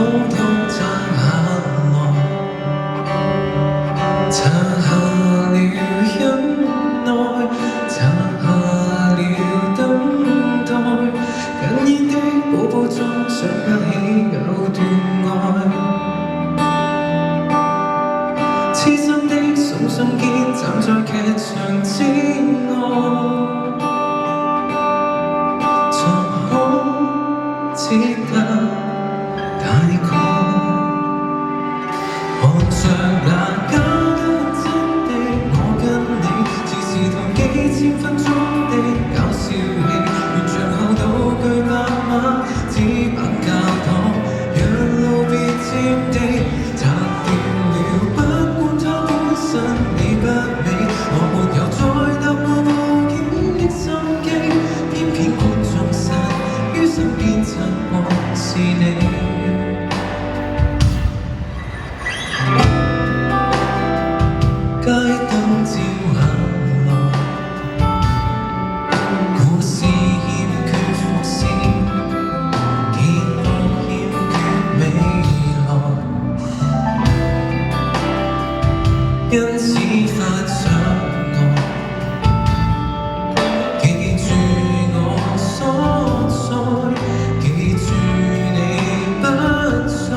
都撐下來，撐下了忍耐，撐下了等待，緊煙的寶寶中想不起有段愛，痴心的聳聳肩站在劇場之外。只得大概看着那假得真的我跟你，似是同幾千分鐘的搞笑戲，完場後道具白馬紙板教堂，讓路別佔地，拆掉了不管它本身美不美，我沒有再搭過報警的心機，偏偏觀眾散於身邊側卧是你。街燈照下來，故事欠缺伏線，結局欠缺未來，因此發上愛，記住我所在，記住你不在，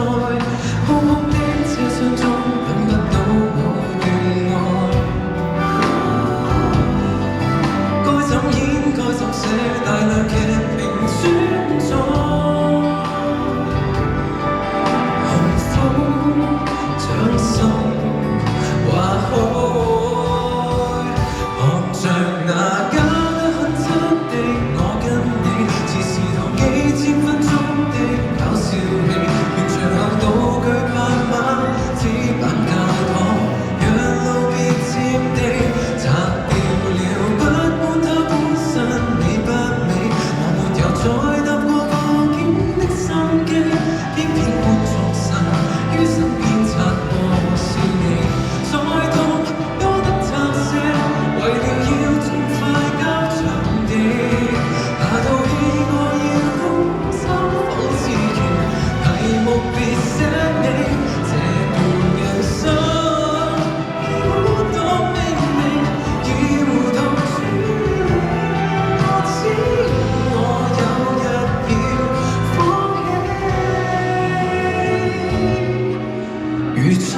空空的車廂中等不到我的愛，該怎演該怎寫，大量劇評存在，幸福掌心劃開，看着那假得很真的我跟你，似是同幾千分鐘的搞笑戲，完場後道具拍馬紙板教堂，讓路別佔地，拆掉了不管它本身美不美，我沒有再搭過報警的心機，偏偏觀眾散於身邊擦過是你，再痛多得拆卸，為了要盡快交場地，那套戲我要攻心仿自然，題目別寫你，這段人生已糊塗明明，已糊塗處理，我知我有日要放棄，如春